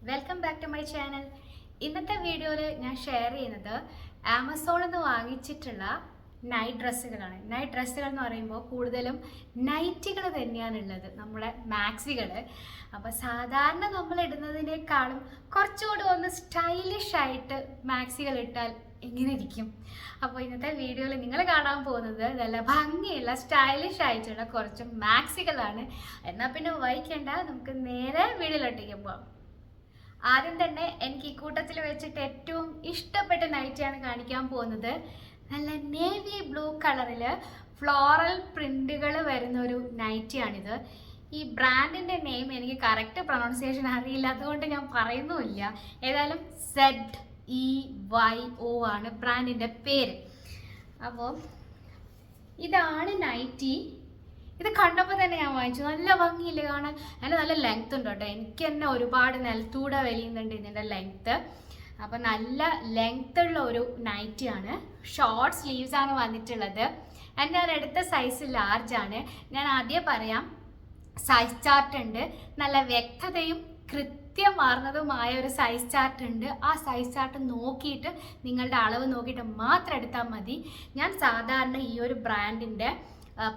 Welcome back to my channel. ഇന്നത്തെ വീഡിയോയിൽ ഞാൻ ഷെയർ ചെയ്യുന്നത് ആമസോണിൽ നിന്ന് വാങ്ങിച്ചിട്ടുള്ള നൈറ്റ് ഡ്രസ്സുകളാണ്. നൈറ്റ് ഡ്രസ്സുകൾ എന്ന് പറയുമ്പോൾ കൂടുതലും നൈറ്റികൾ തന്നെയാണുള്ളത്, നമ്മുടെ മാക്സികൾ. അപ്പോൾ സാധാരണ നമ്മൾ ഇടുന്നതിനേക്കാളും കുറച്ചുകൂടി ഒന്ന് സ്റ്റൈലിഷ് ആയിട്ട് മാക്സികൾ ഇട്ടാൽ എങ്ങനെ ഇരിക്കും? അപ്പോൾ ഇന്നത്തെ വീഡിയോയിൽ നിങ്ങൾ കാണാൻ പോകുന്നത് നല്ല ഭംഗിയുള്ള സ്റ്റൈലിഷ് ആയിട്ടുള്ള കുറച്ച് മാക്സികളാണ്. എന്നാൽ പിന്നെ വൈകേണ്ട, നമുക്ക് നേരെ വീഡിയോയിലോട്ടേക്ക് പോകാം. ആദ്യം തന്നെ എനിക്ക് ഈ കൂട്ടത്തിൽ വെച്ചിട്ട് ഏറ്റവും ഇഷ്ടപ്പെട്ട നൈറ്റിയാണ് കാണിക്കാൻ പോകുന്നത്. നല്ല നേവി ബ്ലൂ കളറിൽ ഫ്ലോറൽ പ്രിന്റുകൾ വരുന്ന ഒരു നൈറ്റിയാണിത്. ഈ ബ്രാൻഡിൻ്റെ നെയിം എനിക്ക് കറക്റ്റ് പ്രൊണൗൺസിയേഷൻ അറിയില്ല, അതുകൊണ്ട് ഞാൻ പറയുന്നുമില്ല. ഏതായാലും ZEYO ആണ് ബ്രാൻഡിൻ്റെ പേര്. അപ്പോൾ ഇതാണ് നൈറ്റി. ഇത് കണ്ടപ്പോൾ തന്നെ ഞാൻ വാങ്ങിച്ചു. നല്ല ഭംഗിയില്ലേ കാണാൻ? അതിന് നല്ല ലെങ്ത് ഉണ്ട് കേട്ടോ. എനിക്ക് തന്നെ ഒരുപാട് നിലത്തൂടെ വലിയുന്നുണ്ട് ഇതിൻ്റെ ലെങ്ത്ത്. അപ്പം നല്ല ലെങ്ത് ഉള്ള ഒരു നൈറ്റിയാണ്. ഷോർട്ട് സ്ലീവ്സ് ആണ് വന്നിട്ടുള്ളത്. ഞാൻ എടുത്ത സൈസ് ലാർജ് ആണ്. ഞാൻ ആദ്യം പറയാം, സൈസ് ചാർട്ട് ഉണ്ട്. നല്ല വ്യക്തതയും കൃത്യമാർന്നതുമായ ഒരു സൈസ് ചാർട്ട് ഉണ്ട്. ആ സൈസ് ചാർട്ട് നോക്കിയിട്ട് നിങ്ങളുടെ അളവ് നോക്കിയിട്ട് മാത്രം എടുത്താൽ മതി. ഞാൻ സാധാരണ ഈ ഒരു ബ്രാൻഡിൻ്റെ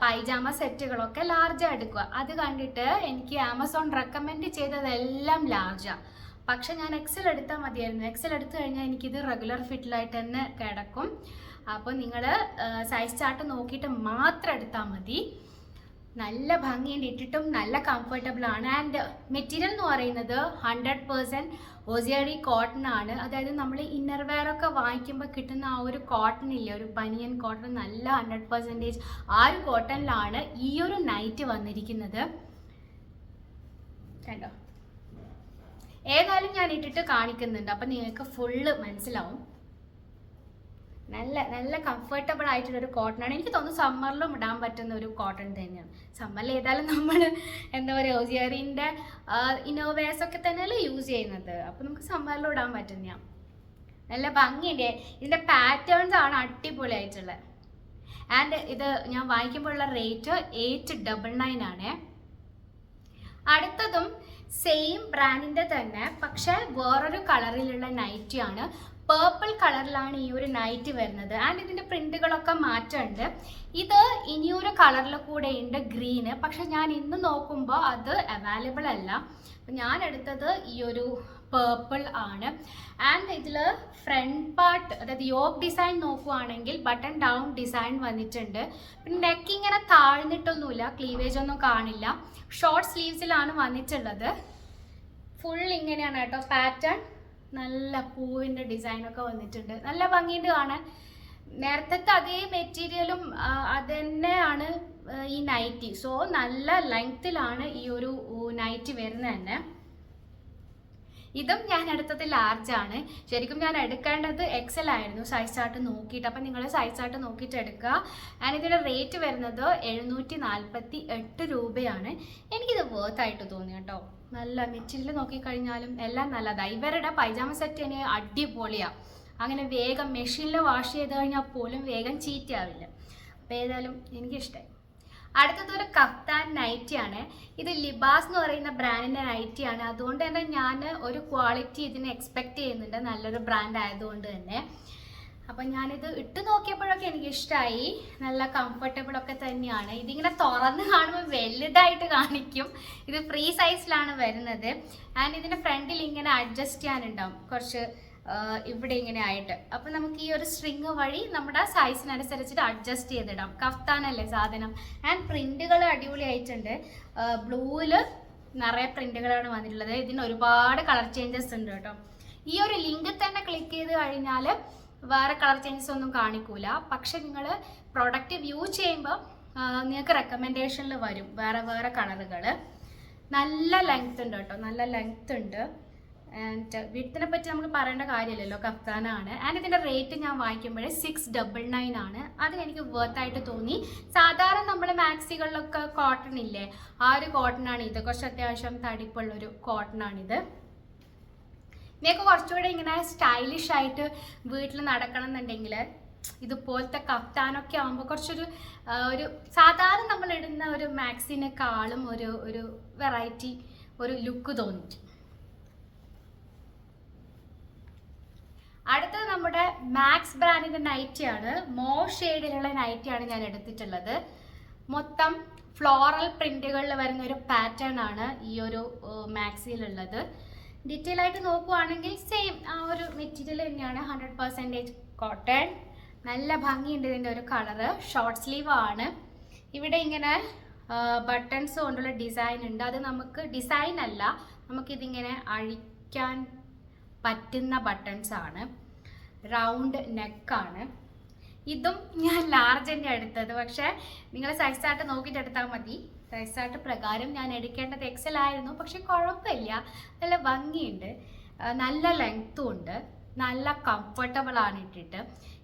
പൈജാമ സെറ്റുകളൊക്കെ ലാർജാണ് എടുക്കുക. അത് കണ്ടിട്ട് എനിക്ക് ആമസോൺ റെക്കമെൻഡ് ചെയ്തതെല്ലാം ലാർജാണ്. പക്ഷെ ഞാൻ എക്സൽ എടുത്താൽ മതിയായിരുന്നു. എക്സൽ എടുത്തു കഴിഞ്ഞാൽ എനിക്കിത് റെഗുലർ ഫിറ്റിലായിട്ട് തന്നെ കിടക്കും. അപ്പോൾ നിങ്ങൾ സൈസ് ചാർട്ട് നോക്കിയിട്ട് മാത്രം എടുത്താൽ മതി. നല്ല ഭംഗിയുണ്ട്, ഇട്ടിട്ടും നല്ല കംഫർട്ടബിൾ ആണ്. ആൻഡ് മെറ്റീരിയൽ എന്ന് പറയുന്നത് 100% OZRD കോട്ടൺ ആണ്. അതായത് നമ്മൾ ഇന്നർ വെയർ ഒക്കെ വാങ്ങിക്കുമ്പോൾ കിട്ടുന്ന ആ ഒരു കോട്ടൺ ഇല്ലേ, ഒരു ബനിയൻ കോട്ടൺ, നല്ല 100% ആ ഒരു കോട്ടണിലാണ് ഈ ഒരു നൈറ്റ് വന്നിരിക്കുന്നത്. കണ്ടോ? ഏതായാലും ഞാൻ ഇട്ടിട്ട് കാണിക്കുന്നുണ്ട്, അപ്പം നിങ്ങൾക്ക് ഫുള്ള് മനസ്സിലാവും. നല്ല നല്ല കംഫർട്ടബിൾ ആയിട്ടുള്ളൊരു കോട്ടൺ ആണ്. എനിക്ക് തോന്നുന്നു സമ്മറിലും ഇടാൻ പറ്റുന്ന ഒരു കോട്ടൺ തന്നെയാണ്. സമ്മറിൽ ഏതായാലും നമ്മൾ എന്താ പറയുക, OZRDൻ്റെ ഇന്നോവേഴ്സ് ഒക്കെ തന്നെയല്ലേ യൂസ് ചെയ്യുന്നത്. അപ്പോൾ നമുക്ക് സമ്മറിലും ഇടാൻ പറ്റുന്നതാണ്. നല്ല ഭംഗിയുണ്ട്. ഇതിൻ്റെ പാറ്റേൺസ് ആണ് അടിപൊളിയായിട്ടുള്ളത്. ആൻഡ് ഇത് ഞാൻ വാങ്ങിക്കുമ്പോഴുള്ള റേറ്റ് 899 ആണ്. അടുത്തതും സെയിം ബ്രാൻഡിൻ്റെ തന്നെ, പക്ഷേ വേറൊരു കളറിലുള്ള നൈറ്റിയാണ്. പേർപ്പിൾ കളറിലാണ് ഈ ഒരു നൈറ്റ് വരുന്നത്. ആൻഡ് ഇതിൻ്റെ പ്രിന്റുകളൊക്കെ മാറ്റമുണ്ട്. ഇത് ഇനിയൊരു കളറിൽ കൂടെ ഉണ്ട്, ഗ്രീന്. പക്ഷെ ഞാൻ ഇന്ന് നോക്കുമ്പോൾ അത് അവൈലബിൾ അല്ല. ഞാൻ എടുത്തത് ഈ ഒരു പേർപ്പിൾ ആണ്. ആൻഡ് ഇതിൽ ഫ്രണ്ട് പാർട്ട്, അതായത് യോക്ക് ഡിസൈൻ നോക്കുവാണെങ്കിൽ ബട്ടൺ ഡൗൺ ഡിസൈൻ വന്നിട്ടുണ്ട്. പിന്നെ നെക്ക് ഇങ്ങനെ താഴ്ന്നിട്ടൊന്നുമില്ല, ക്ലീവേജ് ഒന്നും കാണില്ല. ഷോർട്ട് സ്ലീവ്സിലാണ് വന്നിട്ടുള്ളത്. ഫുൾ ഇങ്ങനെയാണ് കേട്ടോ പാറ്റേൺ. നല്ല പൂവിൻ്റെ ഡിസൈനൊക്കെ വന്നിട്ടുണ്ട്. നല്ല ഭംഗിയുണ്ട് കാണാൻ. നേരത്തെ അതേ മെറ്റീരിയലും അത് തന്നെയാണ് ഈ നൈറ്റി. സോ നല്ല ലെങ്ത്തിലാണ് ഈ ഒരു നൈറ്റി വരുന്നത് തന്നെ. ഇതും ഞാൻ എടുത്തത് ലാർജാണ്. ശരിക്കും ഞാൻ എടുക്കേണ്ടത് എക്സൽ ആയിരുന്നു, സൈസ് ചാർട്ട് നോക്കിയിട്ട്. അപ്പം നിങ്ങൾ സൈസ് ചാർട്ട് നോക്കിയിട്ട് എടുക്കുക. ആൻഡ് ഇതിൻ്റെ റേറ്റ് വരുന്നത് 748 രൂപയാണ്. എനിക്കിത് വേർത്തായിട്ട് തോന്നി കേട്ടോ. നല്ല മെറ്റീരിയൽ നോക്കിക്കഴിഞ്ഞാലും എല്ലാം നല്ലതാണ്. ഇവരുടെ പൈജാമ സെറ്റ് തന്നെ അടിപൊളിയാണ്. അങ്ങനെ വേഗം മെഷീനിൽ വാഷ് ചെയ്ത് കഴിഞ്ഞാൽ പോലും വേഗം ചീത്തയാവില്ല. അപ്പോൾ ഏതായാലും എനിക്കിഷ്ടമായി. അടുത്തതൊരു കഫ്താൻ നൈറ്റിയാണ്. ഇത് ലിബാസ് എന്ന് പറയുന്ന ബ്രാൻഡിൻ്റെ നൈറ്റിയാണ്. അതുകൊണ്ട് തന്നെ ഞാൻ ഒരു ക്വാളിറ്റി ഇതിന് എക്സ്പെക്റ്റ് ചെയ്യുന്നുണ്ട്, നല്ലൊരു ബ്രാൻഡ് ആയതുകൊണ്ട് തന്നെ. അപ്പം ഞാനിത് ഇട്ട് നോക്കിയപ്പോഴൊക്കെ എനിക്കിഷ്ടമായി. നല്ല കംഫർട്ടബിളൊക്കെ തന്നെയാണ്. ഇതിങ്ങനെ തുറന്ന് കാണുമ്പോൾ വലുതായിട്ട് കാണിക്കും. ഇത് ഫ്രീ സൈസിലാണ് വരുന്നത്. ആൻഡ് ഇതിൻ്റെ ഫ്രണ്ടിൽ ഇങ്ങനെ അഡ്ജസ്റ്റ് ചെയ്യാനുണ്ടാവും, കുറച്ച് ഇവിടെ ഇങ്ങനെ ആയിട്ട്. അപ്പം നമുക്ക് ഈ ഒരു സ്ട്രിങ് വഴി നമ്മുടെ സൈസിനനുസരിച്ചിട്ട് അഡ്ജസ്റ്റ് ചെയ്തിടാം. കഫ്താനല്ലേ സാധനം. ആൻഡ് പ്രിന്റുകൾ അടിപൊളിയായിട്ടുണ്ട്. ബ്ലൂവിൽ നിറയെ പ്രിന്റുകളാണ് വന്നിട്ടുള്ളത്. ഇതിന് ഒരുപാട് കളർ ചേഞ്ചസ് ഉണ്ട് കേട്ടോ. ഈ ഒരു ലിങ്ക് തന്നെ ക്ലിക്ക് ചെയ്ത് കഴിഞ്ഞാൽ വേറെ കളർ ചേഞ്ചസ് ഒന്നും കാണിക്കൂല. പക്ഷെ നിങ്ങൾ പ്രൊഡക്റ്റ് വ്യൂ ചെയ്യുമ്പോൾ നിങ്ങൾക്ക് റെക്കമെൻഡേഷനിൽ വരും വേറെ വേറെ കളറുകൾ. നല്ല ലെങ്ത് ഉണ്ട് കേട്ടോ, നല്ല ലെങ്ത് ഉണ്ട്. ആൻഡ് വിഡ്ത്തിനെ പറ്റി നമുക്ക് പറയേണ്ട കാര്യമില്ലല്ലോ, കഫ്താനാണ്. ആൻഡ് ഇതിൻ്റെ റേറ്റ് ഞാൻ വാങ്ങിക്കുമ്പോൾ 699 ആണ്. അത് എനിക്ക് വേർത്തായിട്ട് തോന്നി. സാധാരണ നമ്മൾ മാക്സികളിലൊക്കെ കോട്ടൺ ഇല്ലേ, ആ ഒരു കോട്ടണാണ് ഇത്. കുറച്ച് അത്യാവശ്യം തടിപ്പുള്ളൊരു കോട്ടണാണിത്. നിങ്ങൾക്ക് കുറച്ചുകൂടെ ഇങ്ങനെ സ്റ്റൈലിഷ് ആയിട്ട് വീട്ടിൽ നടക്കണം എന്നുണ്ടെങ്കിൽ ഇതുപോലത്തെ കഫ്താനൊക്കെ ആകുമ്പോൾ കുറച്ചൊരു ഒരു സാധാരണ നമ്മൾ ഇടുന്ന ഒരു മാക്സിനേക്കാളും ഒരു വെറൈറ്റി ഒരു ലുക്ക് തോന്നിക്കും. അടുത്തത് നമ്മുടെ മാക്സ് ബ്രാൻഡിന്റെ നൈറ്റിയാണ്. മോർ ഷെയ്ഡിലുള്ള നൈറ്റിയാണ് ഞാൻ എടുത്തിട്ടുള്ളത്. മൊത്തം ഫ്ലോറൽ പ്രിന്റുകളിൽ വരുന്ന ഒരു പാറ്റേൺ ആണ് ഈ ഒരു മാക്സിയിലുള്ളത്. ഡീറ്റെയിൽ ആയിട്ട് നോക്കുവാണെങ്കിൽ സെയിം ആ ഒരു മെറ്റീരിയൽ തന്നെയാണ്. 100% കോട്ടൺ. നല്ല ഭംഗിയുണ്ട് ഇതിൻ്റെ ഒരു കളറ്. ഷോർട്ട് സ്ലീവ് ആണ്. ഇവിടെ ഇങ്ങനെ ബട്ടൺസ് കൊണ്ടുള്ള ഡിസൈൻ ഉണ്ട്. അത് നമുക്ക് ഡിസൈൻ അല്ല, നമുക്കിതിങ്ങനെ അഴിക്കാൻ പറ്റുന്ന ബട്ടൺസ് ആണ്. റൗണ്ട് നെക്കാണ്. ഇതും ഞാൻ ലാർജ് തന്നെ എടുത്തത്. പക്ഷേ നിങ്ങൾ സൈസ് ചാർട്ട് നോക്കിയിട്ട് എടുത്താൽ മതി. സൈസ് ചാർട്ട് പ്രകാരം ഞാൻ എടുക്കേണ്ടത് XL ആയിരുന്നു. പക്ഷെ കുഴപ്പമില്ല, നല്ല ഭംഗിയുണ്ട്, നല്ല ലെങ്ത്തും ഉണ്ട്, നല്ല കംഫർട്ടബിൾ ആണ് ഇട്ടിട്ട്.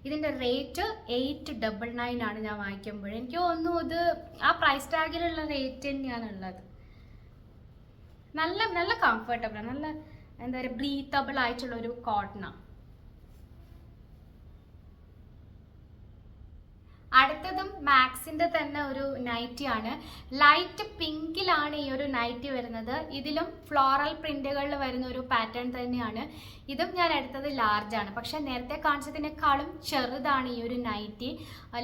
ഇതിൻ്റെ റേറ്റ് 899 ആണ് ഞാൻ വാങ്ങിക്കുമ്പോൾ. എനിക്ക് തോന്നുന്നു ഇത് ആ പ്രൈസ് ടാഗിലുള്ള റേറ്റ് തന്നെയാണുള്ളത്. നല്ല നല്ല കംഫർട്ടബിളാണ്, നല്ല എന്താ പറയുക, ബ്രീത്തബിൾ ആയിട്ടുള്ളൊരു കോട്ടണാണ്. അടുത്തതും മാക്സിൻ്റെ തന്നെ ഒരു നൈറ്റിയാണ്. ലൈറ്റ് പിങ്കിലാണ് ഈ ഒരു നൈറ്റി വരുന്നത്. ഇതിലും ഫ്ലോറൽ പ്രിന്റുകളിൽ വരുന്ന ഒരു പാറ്റേൺ തന്നെയാണ്. ഇതും ഞാൻ എടുത്തത് ലാർജ് ആണ്. പക്ഷെ നേരത്തെ കാണിച്ചതിനേക്കാളും ചെറുതാണ് ഈ ഒരു നൈറ്റി.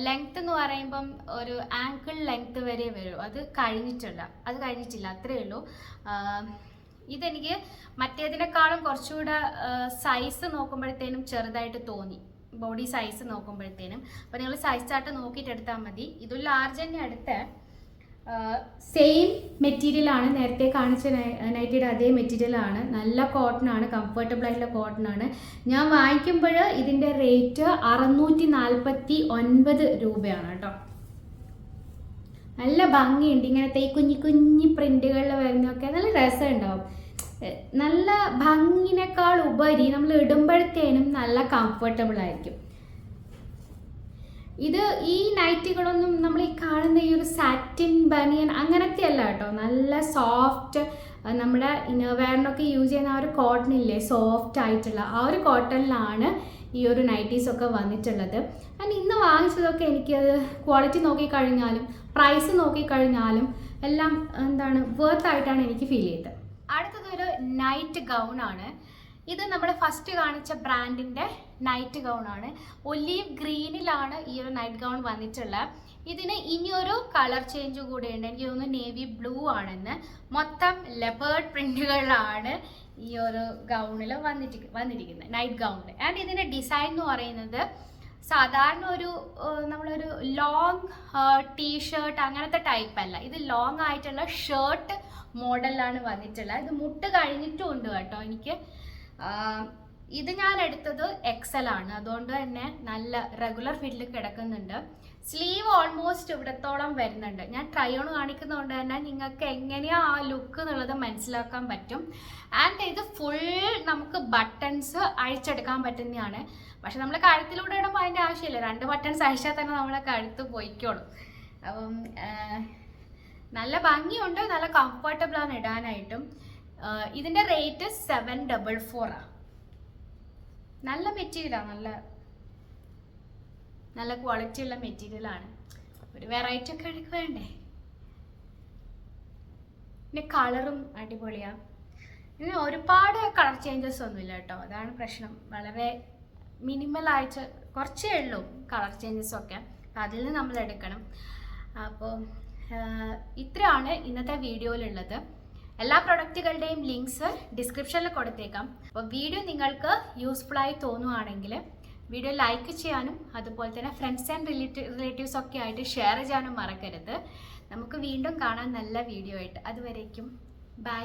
ലെങ്ത് എന്ന് പറയുമ്പം ഒരു ആങ്കിൾ ലെങ്ത് വരെ വരും. അത് കഴിഞ്ഞിട്ടില്ല, അത്രയേ ഉള്ളൂ. ഇതെനിക്ക് മറ്റേതിനേക്കാളും കുറച്ചുകൂടെ സൈസ് നോക്കുമ്പോഴത്തേനും ചെറുതായിട്ട് തോന്നി, ബോഡി സൈസ് നോക്കുമ്പോഴത്തേനും. അപ്പോൾ നിങ്ങൾ സൈസ് ചാർട്ട് നോക്കിയിട്ട് എടുത്താൽ മതി. ഇത് ലാർജ് തന്നെ എടുത്ത സെയിം മെറ്റീരിയലാണ്, നേരത്തെ കാണിച്ച നൈറ്റിയുടെ അതേ മെറ്റീരിയലാണ്. നല്ല കോട്ടൺ ആണ്, കംഫർട്ടബിൾ ആയിട്ടുള്ള കോട്ടൺ ആണ്. ഞാൻ വാങ്ങിക്കുമ്പോൾ ഇതിൻ്റെ റേറ്റ് 649 രൂപയാണ് കേട്ടോ. നല്ല ഭംഗിയുണ്ട്. ഇങ്ങനത്തെ ഈ കുഞ്ഞി പ്രിന്റുകളിൽ വരുന്നതൊക്കെ നല്ല രസമുണ്ടാവും. നല്ല ഭംഗിനേക്കാൾ ഉപരി നമ്മൾ ഇടുമ്പോഴത്തേനും നല്ല കംഫർട്ടബിൾ ആയിരിക്കും. ഇത് ഈ നൈറ്റികളൊന്നും നമ്മൾ ഈ കാണുന്ന ഈ ഒരു സാറ്റിൻ ബനിയൻ അങ്ങനത്തെ അല്ല കേട്ടോ. നല്ല സോഫ്റ്റ്, നമ്മുടെ ഇന്നർവെയറിനൊക്കെ യൂസ് ചെയ്യുന്ന ആ ഒരു കോട്ടൺ ഇല്ലേ, സോഫ്റ്റ് ആയിട്ടുള്ള ആ ഒരു കോട്ടണിലാണ് ഈ ഒരു നൈറ്റീസൊക്കെ വന്നിട്ടുള്ളത്. ഞാൻ ഇന്ന് വാങ്ങിച്ചതൊക്കെ എനിക്കത് ക്വാളിറ്റി നോക്കിക്കഴിഞ്ഞാലും പ്രൈസ് നോക്കിക്കഴിഞ്ഞാലും എല്ലാം എന്താണ് വർത്ത് ആയിട്ടാണ് എനിക്ക് ഫീൽ ചെയ്തത്. അടുത്തതൊരു നൈറ്റ് ഗൗൺ ആണ്. ഇത് നമ്മുടെ ഫസ്റ്റ് കാണിച്ച ബ്രാൻഡിൻ്റെ നൈറ്റ് ഗൗൺ ആണ്. ഒലീവ് ഗ്രീനിലാണ് ഈ ഒരു നൈറ്റ് ഗൗൺ വന്നിട്ടുള്ളത്. ഇതിന് ഇനിയൊരു കളർ ചേഞ്ച് കൂടെയുണ്ട്. എനിക്ക് തോന്നുന്നു നേവി ബ്ലൂ ആണെന്ന്. മൊത്തം ലെപ്പേർഡ് പ്രിന്റുകളിലാണ് ഈ ഒരു ഗൗണിൽ വന്നിരിക്കുന്നത്, നൈറ്റ് ഗൗണിൽ. ആൻഡ് ഇതിൻ്റെ ഡിസൈൻ എന്ന് പറയുന്നത് സാധാരണ നമ്മളൊരു ലോങ് ടീഷർട്ട് അങ്ങനത്തെ ടൈപ്പ് അല്ല. ഇത് ലോങ് ആയിട്ടുള്ള ഷർട്ട് മോഡലാണ് വന്നിട്ടുള്ളത്. ഇത് മുട്ട് കഴിഞ്ഞിട്ടും ഉണ്ട് കേട്ടോ. എനിക്ക് ഇത് ഞാൻ എടുത്തത് XL ആണ്, അതുകൊണ്ട് തന്നെ നല്ല റെഗുലർ ഫിറ്റിൽ കിടക്കുന്നുണ്ട്. സ്ലീവ് ഓൾമോസ്റ്റ് ഇവിടത്തോളം വരുന്നുണ്ട്. ഞാൻ ട്രൈ ഓൺ കാണിക്കുന്നതുകൊണ്ട് തന്നെ നിങ്ങൾക്ക് എങ്ങനെയാണ് ആ ലുക്ക് എന്നുള്ളത് മനസ്സിലാക്കാൻ പറ്റും. ആൻഡ് ഇത് ഫുൾ നമുക്ക് ബട്ടൺസ് അഴിച്ചെടുക്കാൻ പറ്റുന്നതാണ്. പക്ഷെ നമ്മൾ കഴുത്തിലൂടെ ഇടുമ്പോൾ അതിൻ്റെ ആവശ്യമില്ല. 2 ബട്ടൺസ് അഴിച്ചാൽ തന്നെ നമ്മളെ കഴുത്ത് പോയിക്കോളും. അപ്പം നല്ല ഭംഗിയുണ്ട്, നല്ല കംഫർട്ടബിളാണ് ഇടാനായിട്ടും. ഇതിൻ്റെ റേറ്റ് 744 ആണ്. നല്ല മെറ്റീരിയലാണ്, നല്ല ക്വാളിറ്റി ഉള്ള മെറ്റീരിയലാണ്. ഒരു വെറൈറ്റി ഒക്കെ എനിക്ക് വേണ്ടേ. പിന്നെ കളറും അടിപൊളിയാണ്. പിന്നെ ഒരുപാട് കളർ ചേഞ്ചസ് ഒന്നുമില്ല കേട്ടോ, അതാണ് പ്രശ്നം. വളരെ മിനിമലായിട്ട് കുറച്ചേ ഉള്ളൂ കളർ ചേഞ്ചസൊക്കെ. അതിൽ നിന്ന് നമ്മൾ എടുക്കണം. അപ്പോൾ ഇത്രയാണ് ഇന്നത്തെ വീഡിയോയിലുള്ളത്. എല്ലാ പ്രൊഡക്റ്റുകളുടെയും ലിങ്ക്സ് ഡിസ്ക്രിപ്ഷനിൽ കൊടുത്തേക്കാം. അപ്പോൾ വീഡിയോ നിങ്ങൾക്ക് യൂസ്ഫുള്ളായി തോന്നുവാണെങ്കിൽ വീഡിയോ ലൈക്ക് ചെയ്യാനും അതുപോലെ തന്നെ ഫ്രണ്ട്സ് ആൻഡ് റിലേറ്റീവ്സ് ഒക്കെ ആയിട്ട് ഷെയർ ചെയ്യാനും മറക്കരുത്. നമുക്ക് വീണ്ടും കാണാൻ നല്ല വീഡിയോ ആയിട്ട്. അതുവരേക്കും ബൈ.